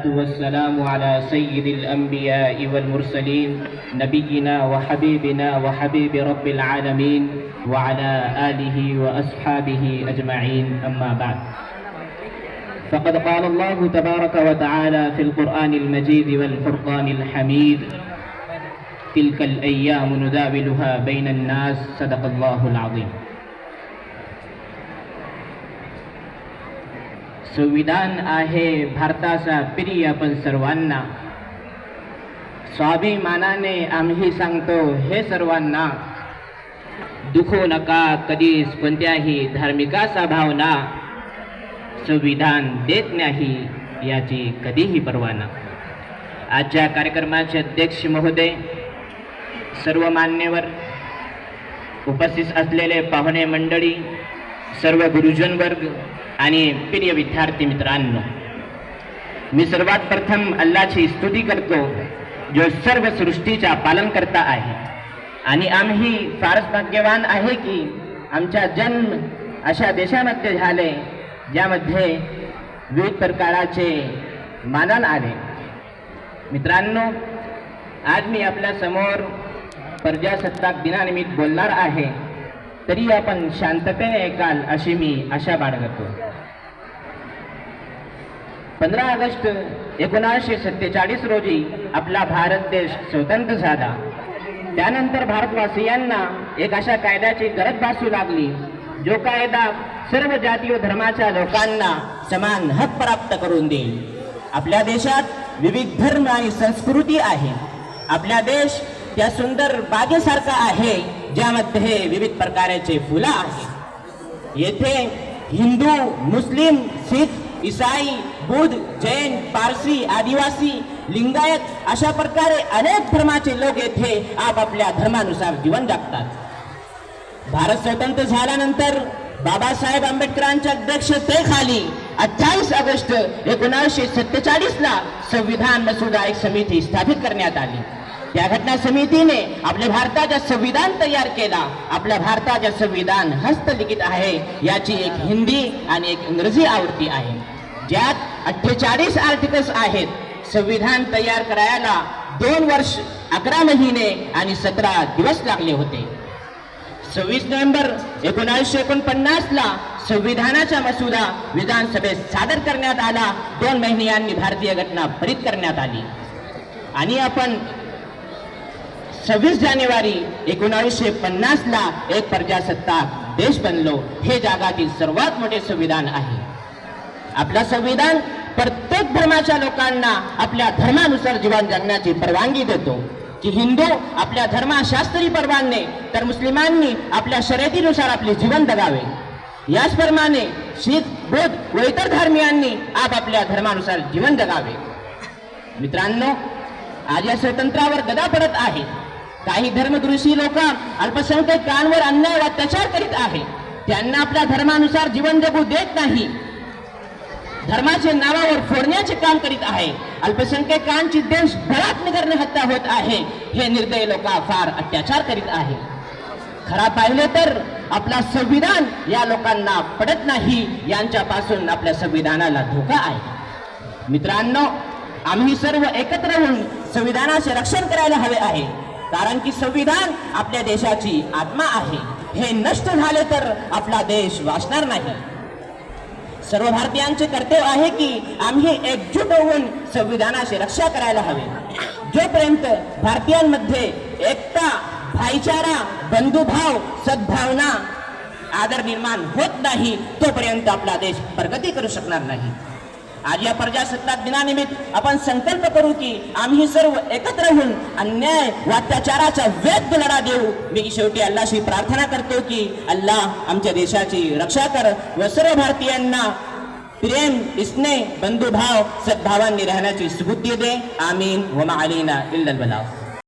والسلام على سيد الأنبياء والمرسلين نبينا وحبيبنا وحبيب رب العالمين وعلى آله وأصحابه أجمعين أما بعد فقد قال الله تبارك وتعالى في القرآن المجيد والفرقان الحميد تلك الأيام نداولها بين الناس صدق الله العظيم. संविधान आहे भारताचा प्रिय आपण सर्वांना, स्वाभिमानाने आम्ही सांगतो हे सर्वांना, दुखू नका कधीच कोणत्याही धार्मिकाचा भावना, संविधान देत नाही याची कधीही परवाना. आजच्या कार्यक्रमाचे अध्यक्ष महोदय, सर्व मान्यवर, उपस्थित असलेले पाहुणे मंडळी, सर्व गुरुजन वर्ग आणि प्रिय विद्यार्थी मित्रांनो, मी सर्वात प्रथम अल्लाची स्तुती करतो जो सर्व सृष्टीचा पालन करता आहे. आणि आम्ही फारच भाग्यवान आहे की आमचा जन्म अशा देशामध्ये झाले ज्यामध्ये विविध प्रकाराचे मानन आले. मित्रांनो, आज मी आपल्या समोर प्रजासत्ताक दिनानिमित्त बोलणार आहे, तरी आपण शांततेने ऐकाल अशी मी आशा बाळगतो. 15 ऑगस्ट 1947 रोजी आपला भारत देश स्वतंत्र झाला. त्यानंतर भारतवासियांना एक अशा कायद्याची गरज भासू लागली जो कायदा सर्व जाती व धर्माच्या लोकांना समान हक प्राप्त करून देईल. आपल्या देशात विविध धर्म आणि संस्कृती आहे. आपला देश त्या सुंदर बागेसारखा आहे ज्यामध्ये विविध प्रकारचे फुलं आहेत. येथे हिंदू, मुस्लिम, शीख, ईसाई, बुद्ध, जैन, पारसी, आदिवासी, लिंगायत अशा प्रकारे अनेक धर्माचे लोक येथे आपापल्या धर्मानुसार जीवन जगतात. भारत स्वतंत्र झाल्यानंतर बाबासाहेब आंबेडकरांच्या अध्यक्षतेखाली 28 ऑगस्ट 1947 ला संविधान मसुदा एक समिती स्थापित करण्यात आली. त्या घटना समितीने आपल्या भारताचे संविधान तयार केला. आपल्या भारताचे संविधान हस्तलिखित आहे. याची एक हिंदी आणि एक इंग्रजी आवृत्ती आहे, ज्यात 48 आर्टिकल्स आहेत. संविधान तयार करायला 2 वर्ष 11 महिने आणि 17 दिवस लागले होते. 26 नोव्हेंबर 1949 ला संविधानाचा मसुदा विधानसभेत सादर करण्यात आला. 2 महिन्यांनी भारतीय घटना पारित करण्यात आली. आणि आपण 26 जानेवारी 1950 ला एक प्रजासत्ताक देश बनलो. हे जगातील सर्वात मोठे संविधान आहे. आपला संविधान प्रत्येक धर्माच्या लोकांना आपल्या धर्मानुसार जीवन जगण्याची परवानगी देतो. की हिंदू आपल्या धर्मशास्त्री परवाने, तर मुस्लिमांनी आपल्या शर्यतीनुसार आपले जीवन जगावे. याचप्रमाणे शीख, बौद्ध व इतर धर्मीयांनी आपापल्या धर्मानुसार जीवन जगावे. मित्रांनो, आज या स्वातंत्र्यावर गदा पडत आहे. काही धर्मद्रोही लोक अल्पसंख्याकांवर अन्याय व अत्याचार करीत आहे. त्यांना आपल्या धर्मानुसार जीवन जगू देत नाही. धर्माचे नावावर फोडण्याचे काम करीत आहे. अल्पसंख्याकांची देशभरात निगर्णी हत्या होत आहे. हे निर्दयी लोक फार अत्याचार करीत आहे. खरा पाहिले तर आपला संविधान या लोकांना पडत नाही. यांच्यापासून आपल्या संविधानाला धोका आहे. मित्रांनो, आम्ही सर्व एकत्र होऊन संविधानाचे रक्षण करायला हवे आहे. कारण की संविधान आपल्या देशाची आत्मा आहे. हे नष्ट झाले तर आपला देश वाचणार नाही. सर्व भारतीयांचे कर्तव्य आहे की आम्ही एकजूट होऊन संविधानाची रक्षा करायला हवे. जोपर्यंत भारतीयांमध्ये एकता, भाईचारा, बंधुभाव, सद्भावना, आदर निर्माण होत नाही, तोपर्यंत आपला देश प्रगती करू शकणार नाही. आज या प्रजासत्ताक दिनानिमित्त आपण संकल्प करू की आम्ही सर्व एकत्र होऊन अन्याय व अत्याचाराचा वेद लढा देऊ. मी शेवटी अल्लाशी प्रार्थना करतो की अल्लाह आमच्या देशाची रक्षा कर व सर्व भारतीयांना प्रेम, स्नेह, बंधुभाव, सद्भावांनी राहण्याची सुबुद्धी दे. आमीन व मा अलैना इल्लल बलाग.